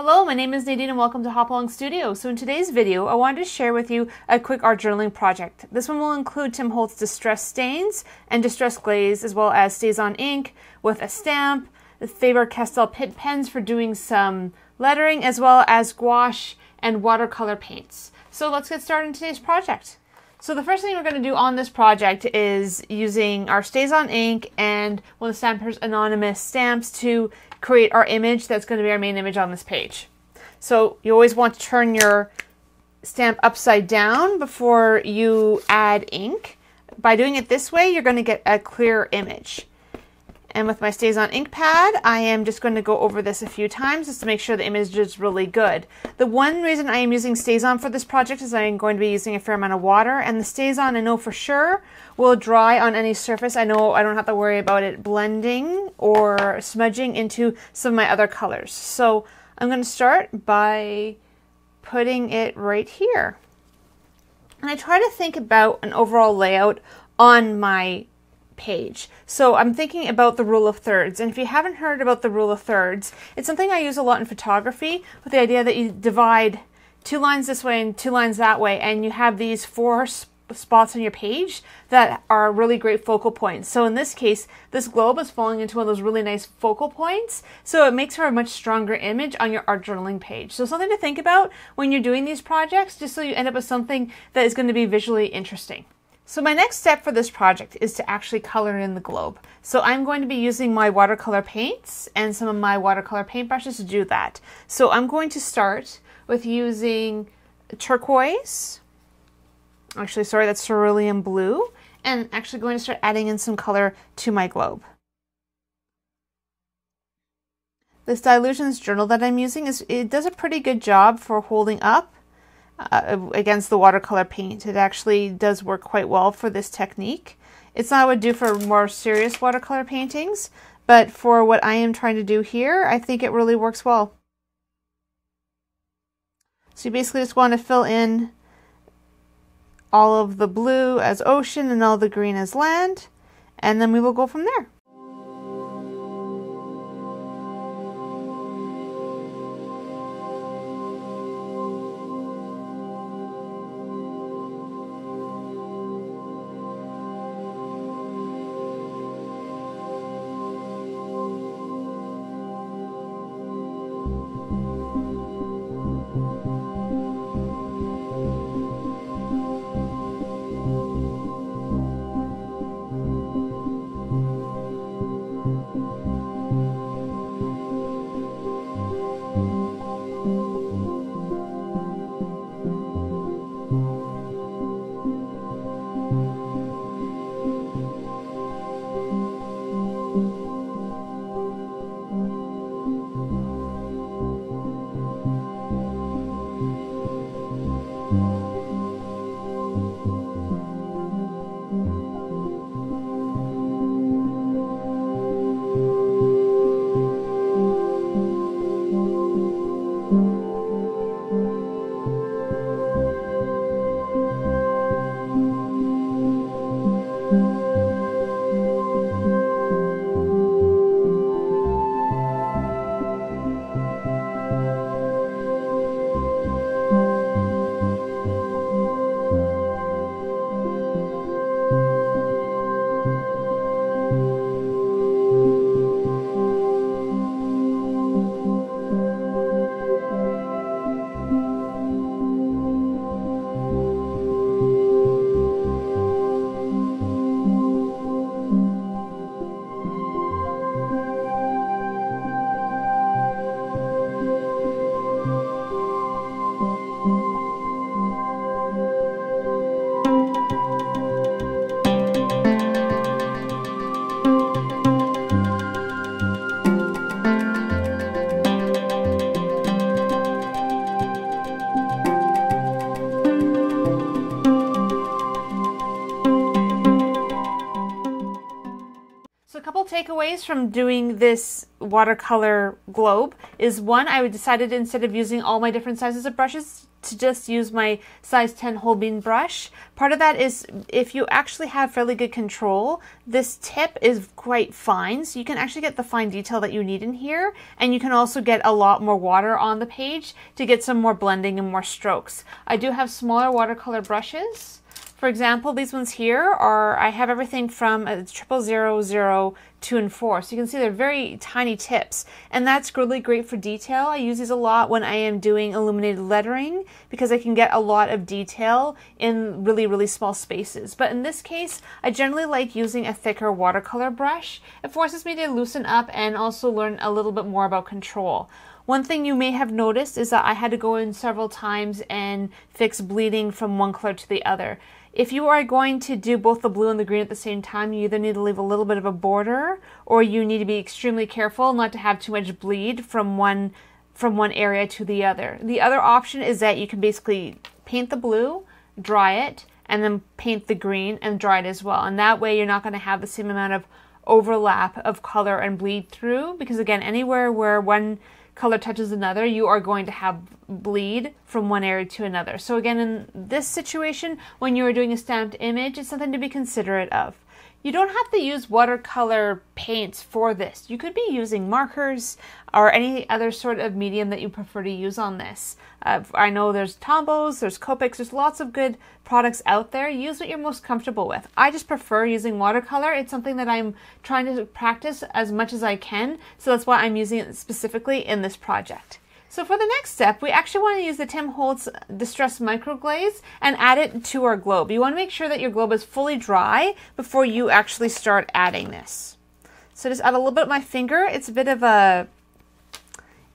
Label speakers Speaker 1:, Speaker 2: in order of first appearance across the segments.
Speaker 1: Hello, my name is Nadine and welcome to Hop Along Studio. So in today's video, I wanted to share with you a quick art journaling project. This one will include Tim Holtz's Distress Stains and Distress Glaze, as well as Stays on Ink with a stamp, the Faber-Castell Pitt pens for doing some lettering, as well as gouache and watercolor paints. So let's get started in today's project. So the first thing we're going to do on this project is using our Stays on Ink and one of the Stampers Anonymous stamps to create our image that's going to be our main image on this page. So you always want to turn your stamp upside down before you add ink. By doing it this way, you're going to get a clear image. And with my Stays on Ink pad, I am just going to go over this a few times just to make sure the image is really good. The one reason I am using Stays on for this project is I am going to be using a fair amount of water, and the Stays on I know for sure will dry on any surface. I know I don't have to worry about it blending or smudging into some of my other colors. So I'm going to start by putting it right here. And I try to think about an overall layout on my page. So I'm thinking about the rule of thirds, and if you haven't heard about the rule of thirds, it's something I use a lot in photography with the idea that you divide 2 lines this way and 2 lines that way, and you have these 4 spots on your page that are really great focal points. So in this case, this globe is falling into one of those really nice focal points, so it makes for a much stronger image on your art journaling page. So something to think about when you're doing these projects, just so you end up with something that is going to be visually interesting. So my next step for this project is to actually color in the globe. So I'm going to be using my watercolor paints and some of my watercolor paintbrushes to do that. So I'm going to start with using turquoise. Actually, sorry, that's cerulean blue. And actually going to start adding in some color to my globe. This Dilutions journal that I'm using, it does a pretty good job for holding up against the watercolor paint. It actually does work quite well for this technique. It's not what I would do for more serious watercolor paintings, but for what I am trying to do here, I think it really works well. So you basically just want to fill in all of the blue as ocean and all the green as land, and then we will go from there. takeaways from doing this watercolor globe is one, I decided instead of using all my different sizes of brushes to just use my size 10 whole bean brush. Part of that is if you actually have fairly good control, this tip is quite fine, so you can actually get the fine detail that you need in here, and you can also get a lot more water on the page to get some more blending and more strokes. I do have smaller watercolor brushes. For example, these ones here are, I have everything from a 0000, 2, and 4. So you can see they're very tiny tips. And that's really great for detail. I use these a lot when I am doing illuminated lettering because I can get a lot of detail in really, really small spaces. But in this case, I generally like using a thicker watercolor brush. It forces me to loosen up and also learn a little bit more about control. One thing you may have noticed is that I had to go in several times and fix bleeding from one color to the other. If you are going to do both the blue and the green at the same time, you either need to leave a little bit of a border or you need to be extremely careful not to have too much bleed from one area to the other. The other option is that you can basically paint the blue, dry it, and then paint the green and dry it as well. And that way you're not going to have the same amount of overlap of color and bleed through, because again, anywhere where one color touches another, you are going to have bleed from one area to another. So again, in this situation, when you are doing a stamped image, it's something to be considerate of. You don't have to use watercolor paints for this. You could be using markers or any other sort of medium that you prefer to use on this. I know there's Tombows, there's Copics, there's lots of good products out there. Use what you're most comfortable with. I just prefer using watercolor. It's something that I'm trying to practice as much as I can, so that's why I'm using it specifically in this project. So for the next step, we actually want to use the Tim Holtz Distress Micro Glaze and add it to our globe. You want to make sure that your globe is fully dry before you actually start adding this. So just add a little bit with my finger. It's a bit of a,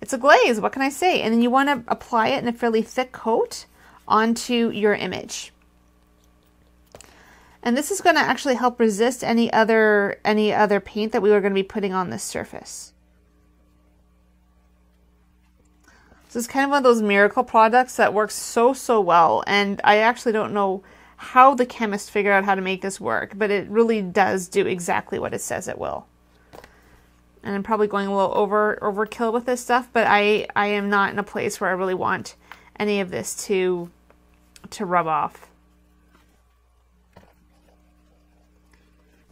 Speaker 1: it's a glaze, what can I say? And then you want to apply it in a fairly thick coat onto your image. And this is going to actually help resist any other paint that we were going to be putting on this surface. This is kind of one of those miracle products that works so well, and I actually don't know how the chemist figured out how to make this work, but it really does do exactly what it says it will. And I'm probably going a little overkill with this stuff, but I am not in a place where I really want any of this to rub off.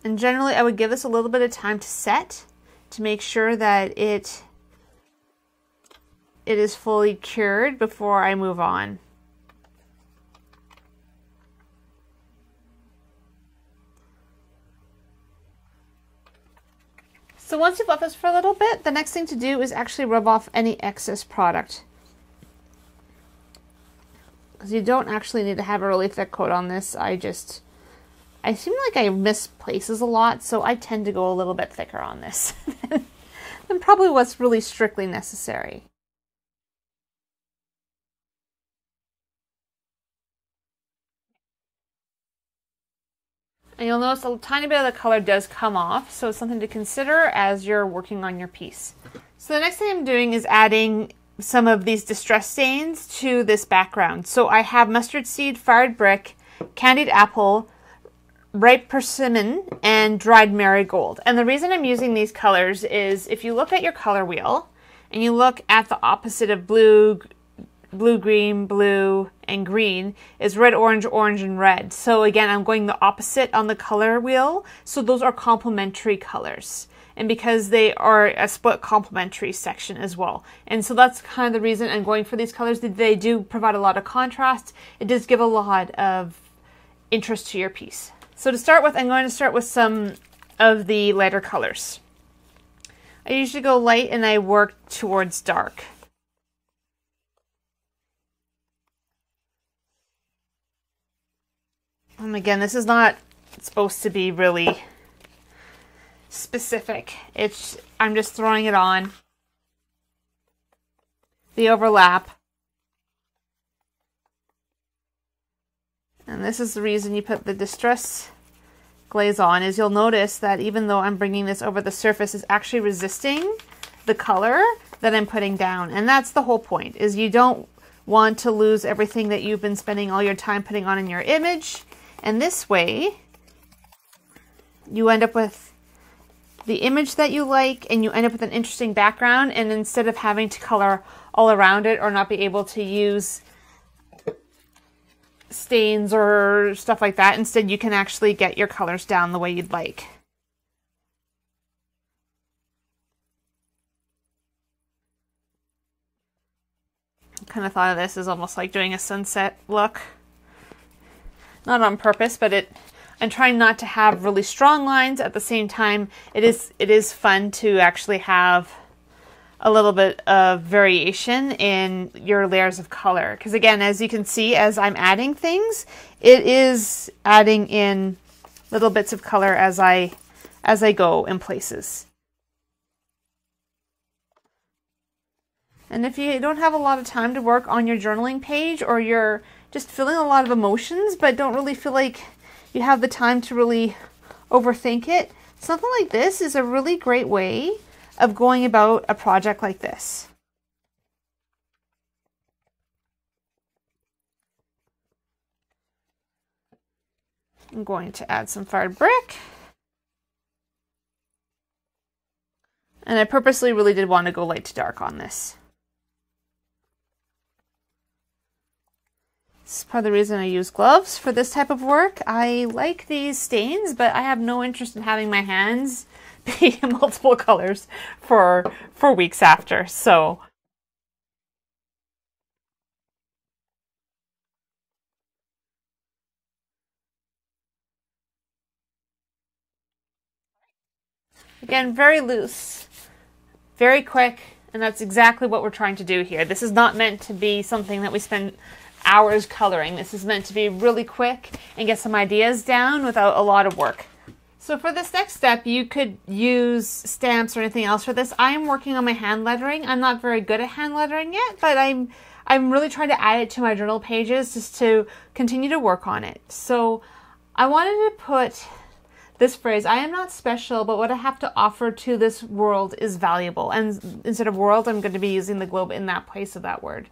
Speaker 1: And generally I would give this a little bit of time to set to make sure that it is fully cured before I move on. So once you've left this for a little bit, the next thing to do is actually rub off any excess product. Because you don't actually need to have a really thick coat on this. I seem like I miss places a lot, so I tend to go a little bit thicker on this than probably what's really strictly necessary. And you'll notice a tiny bit of the color does come off, so it's something to consider as you're working on your piece. So the next thing I'm doing is adding some of these distress stains to this background. So I have mustard seed, fired brick, candied apple, ripe persimmon, and dried marigold. And the reason I'm using these colors is if you look at your color wheel and you look at the opposite of blue, green, blue, and green is red, orange, orange, and red. So again, I'm going the opposite on the color wheel. So those are complementary colors. And because they are a split complementary section as well. And so that's kind of the reason I'm going for these colors. They do provide a lot of contrast. It does give a lot of interest to your piece. So to start with, I'm going to start with some of the lighter colors. I usually go light and I work towards dark. And again, this is not supposed to be really specific. I'm just throwing it on. The overlap. And this is the reason you put the distress glaze on, is you'll notice that even though I'm bringing this over the surface, it's actually resisting the color that I'm putting down. And that's the whole point, is you don't want to lose everything that you've been spending all your time putting on in your image. And this way, you end up with the image that you like, and you end up with an interesting background, and instead of having to color all around it or not be able to use stains or stuff like that, instead you can actually get your colors down the way you'd like. I kind of thought of this as almost like doing a sunset look. Not on purpose, but I'm trying not to have really strong lines. At the same time, it is fun to actually have a little bit of variation in your layers of color. Because again, as you can see, as I'm adding things, it is adding in little bits of color as I go in places. And if you don't have a lot of time to work on your journaling page, or you're just feeling a lot of emotions but don't really feel like you have the time to really overthink it, something like this is a really great way of going about a project like this. I'm going to add some fired brick. And I purposely really did want to go light to dark on this. This is part of the reason I use gloves for this type of work. I like these stains, but I have no interest in having my hands be multiple colors for weeks after. So again, very loose, very quick, and that's exactly what we're trying to do here. This is not meant to be something that we spend hours coloring. This is meant to be really quick and get some ideas down without a lot of work. So for this next step, you could use stamps or anything else for this. I am working on my hand lettering. I'm not very good at hand lettering yet, but I'm really trying to add it to my journal pages just to continue to work on it. So I wanted to put this phrase, I am not special, but what I have to offer to this world is valuable. And instead of world, I'm going to be using the globe in that place of that word.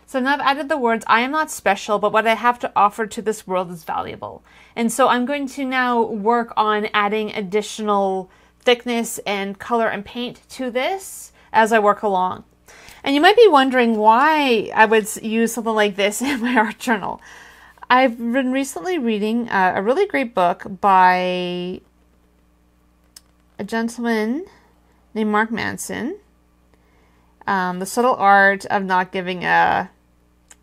Speaker 1: So now I've added the words, I am not special, but what I have to offer to this world is valuable. And so I'm going to now work on adding additional thickness and color and paint to this as I work along. And you might be wondering why I would use something like this in my art journal. I've been recently reading a really great book by a gentleman named Mark Manson. The Subtle Art of Not Giving a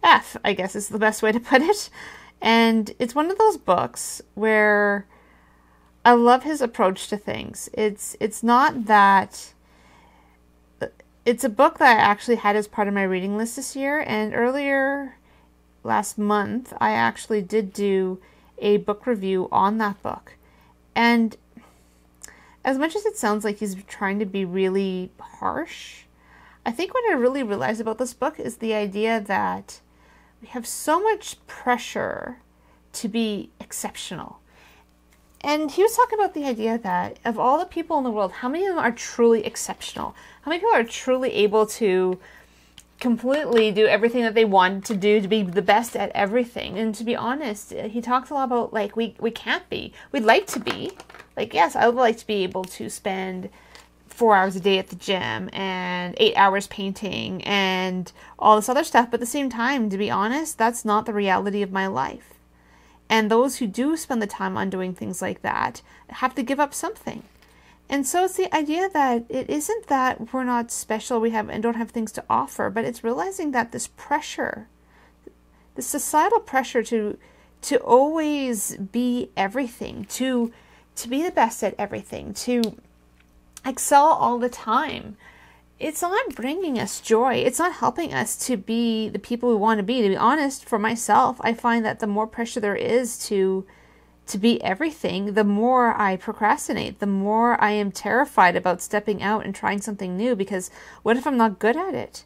Speaker 1: F, I guess is the best way to put it. And it's one of those books where I love his approach to things. It's not that... It's a book that I actually had as part of my reading list this year, and earlier last month I actually did do a book review on that book. And as much as it sounds like he's trying to be really harsh, I think what I really realized about this book is the idea that we have so much pressure to be exceptional. And he was talking about the idea that of all the people in the world, how many of them are truly exceptional? How many people are truly able to completely do everything that they want to do, to be the best at everything? And to be honest, he talks a lot about, like, we can't be. We'd like to be. Like, yes, I would like to be able to spend 4 hours a day at the gym and 8 hours painting and all this other stuff. But at the same time, to be honest, that's not the reality of my life. And those who do spend the time on doing things like that have to give up something. And so it's the idea that it isn't that we're not special, we have and don't have things to offer, but it's realizing that this pressure, the societal pressure to always be everything, to be the best at everything, to excel all the time, it's not bringing us joy. It's not helping us to be the people we want to be. To be honest, for myself, I find that the more pressure there is to to be everything, the more I procrastinate, the more I am terrified about stepping out and trying something new, because what if I'm not good at it?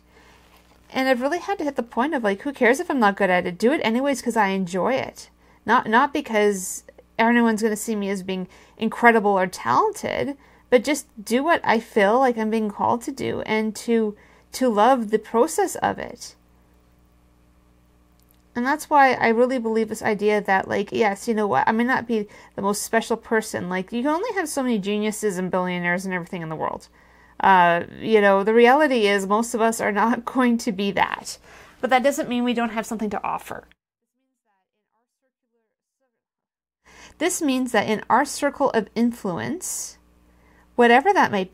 Speaker 1: And I've really had to hit the point of like, who cares if I'm not good at it? Do it anyways because I enjoy it. Not because everyone's going to see me as being incredible or talented, but just do what I feel like I'm being called to do, and to love the process of it. And that's why I really believe this idea that, like, yes, you know what, I may not be the most special person. Like, you can only have so many geniuses and billionaires and everything in the world. You know, the reality is most of us are not going to be that. But that doesn't mean we don't have something to offer. This means that in our circle of influence, whatever that might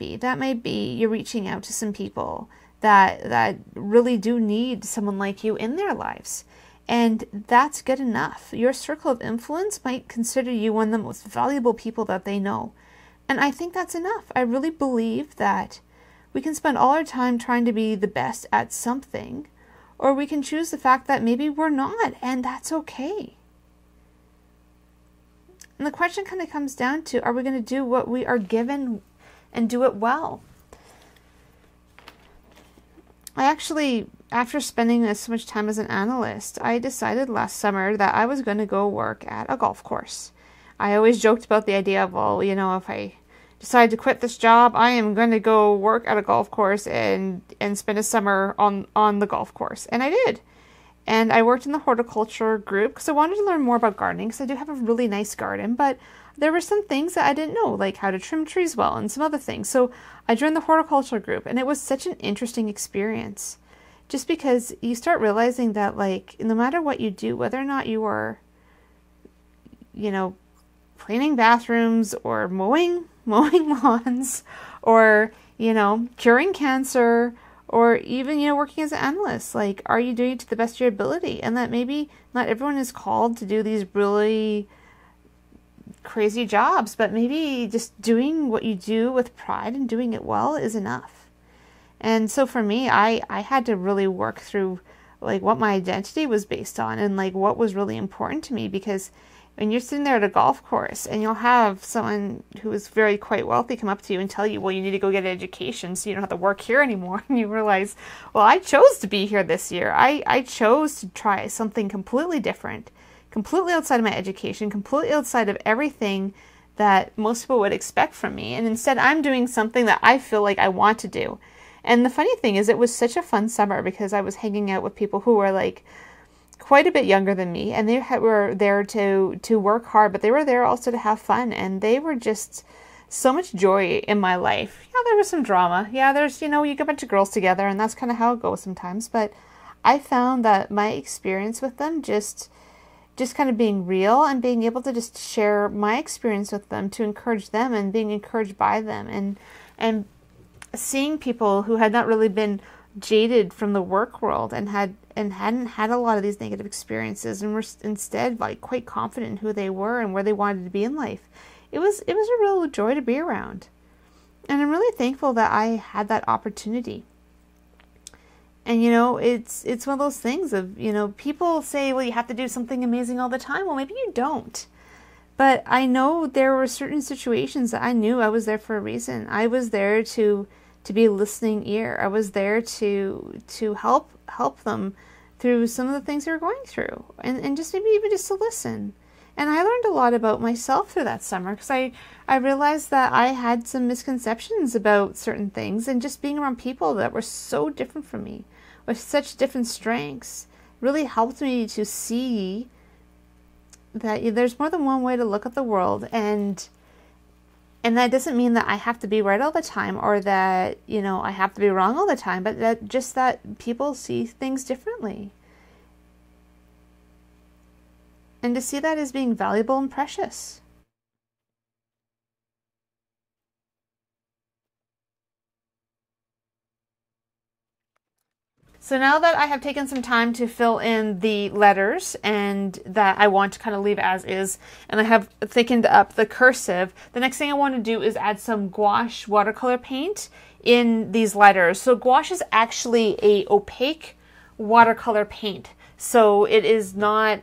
Speaker 1: be you're reaching out to some people that really do need someone like you in their lives. And that's good enough. Your circle of influence might consider you one of the most valuable people that they know. And I think that's enough. I really believe that we can spend all our time trying to be the best at something, or we can choose the fact that maybe we're not, and that's okay. And the question kind of comes down to, are we going to do what we are given and do it well? I actually, after spending so much time as an analyst, I decided last summer that I was going to go work at a golf course. I always joked about the idea of, well, you know, if I decide to quit this job, I am going to go work at a golf course and spend a summer on the golf course. And I did. And I worked in the horticulture group because I wanted to learn more about gardening, because I do have a really nice garden, but there were some things that I didn't know, like how to trim trees well and some other things. So I joined the horticulture group, and it was such an interesting experience, just because you start realizing that, like, no matter what you do, whether or not you are, you know, cleaning bathrooms or mowing lawns, or, you know, curing cancer, or even, you know, working as an analyst, like, are you doing it to the best of your ability? And that maybe not everyone is called to do these really crazy jobs, but maybe just doing what you do with pride and doing it well is enough. And so for me, I had to really work through, like, what my identity was based on, and, like, what was really important to me, because when you're sitting there at a golf course and you'll have someone who is very quite wealthy come up to you and tell you, well, you need to go get an education so you don't have to work here anymore. And you realize, well, I chose to be here this year. I chose to try something completely different, completely outside of my education, completely outside of everything that most people would expect from me. And instead, I'm doing something that I feel like I want to do. And the funny thing is, it was such a fun summer because I was hanging out with people who were, like, quite a bit younger than me, and they were there to work hard, but they were there also to have fun, and they were just so much joy in my life. Yeah, there was some drama. Yeah, there's, you know, you get a bunch of girls together, and that's kind of how it goes sometimes, but I found that my experience with them just kind of being real and being able to just share my experience with them to encourage them and being encouraged by them, and seeing people who had not really been jaded from the work world and hadn't had a lot of these negative experiences, and were instead, like, quite confident in who they were and where they wanted to be in life. It was a real joy to be around. And I'm really thankful that I had that opportunity. And, you know, it's one of those things of, you know, people say, well, you have to do something amazing all the time. Well, maybe you don't. But I know there were certain situations that I knew I was there for a reason. I was there to be a listening ear. I was there to help them through some of the things they were going through, and just maybe even just to listen. And I learned a lot about myself through that summer, because I realized that I had some misconceptions about certain things, and just being around people that were so different from me, with such different strengths, really helped me to see that there's more than one way to look at the world, and that doesn't mean that I have to be right all the time, or that, you know, I have to be wrong all the time, but that people see things differently. And to see that as being valuable and precious. So now that I have taken some time to fill in the letters and that I want to kind of leave as is, and I have thickened up the cursive, the next thing I want to do is add some gouache watercolor paint in these letters. So gouache is actually a opaque watercolor paint. So it is not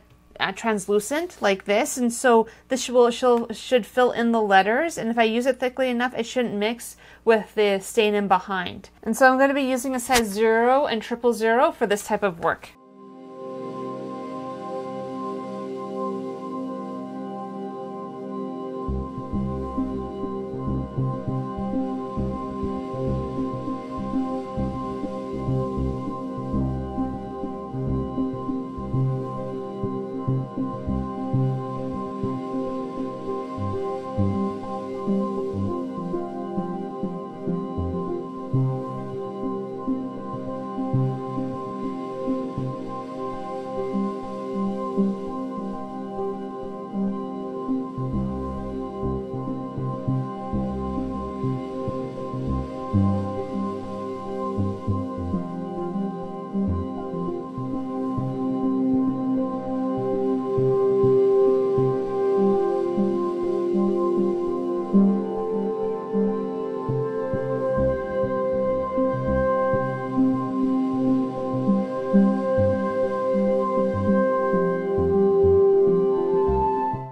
Speaker 1: translucent like this, and so this should fill in the letters, and if I use it thickly enough, it shouldn't mix with the stain in behind. And so I'm going to be using a size 0 and 000 for this type of work.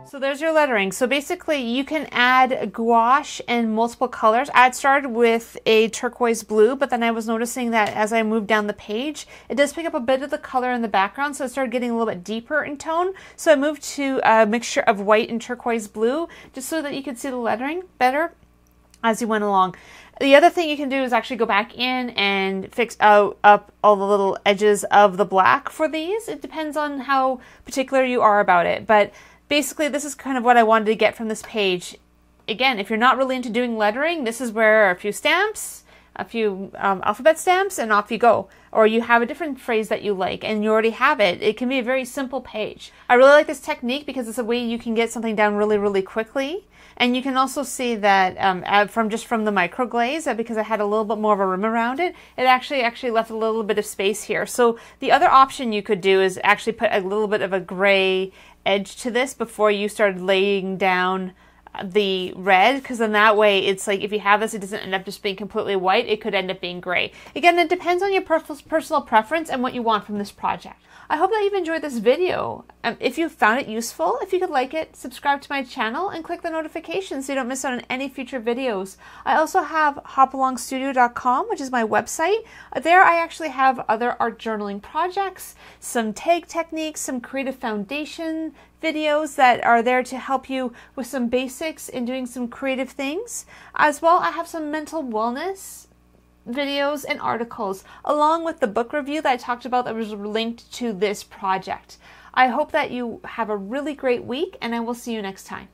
Speaker 1: So there's your lettering. So basically you can add gouache in multiple colors. I had started with a turquoise blue, but then I was noticing that as I moved down the page, it does pick up a bit of the color in the background, so it started getting a little bit deeper in tone. So I moved to a mixture of white and turquoise blue, just so that you could see the lettering better as you went along. The other thing you can do is actually go back in and fix up all the little edges of the black for these. It depends on how particular you are about it, but basically, this is kind of what I wanted to get from this page. Again, if you're not really into doing lettering, this is where a few stamps, a few alphabet stamps, and off you go. Or you have a different phrase that you like, and you already have it. It can be a very simple page. I really like this technique because it's a way you can get something down really, really quickly. And you can also see that from the micro glaze, that because I had a little bit more of a rim around it, it actually left a little bit of space here. So the other option you could do is actually put a little bit of a gray edge to this before you started laying down the red, because then that way it's like if you have this, it doesn't end up just being completely white. It could end up being gray. Again, it depends on your personal preference and what you want from this project. I hope that you've enjoyed this video. If you found it useful, if you could like it, subscribe to my channel and click the notifications so you don't miss out on any future videos. I also have hopalongstudio.com, which is my website. There I actually have other art journaling projects, some tag techniques, some creative foundation videos that are there to help you with some basics in doing some creative things. As well, I have some mental wellness videos and articles, along with the book review that I talked about that was linked to this project. I hope that you have a really great week, and I will see you next time.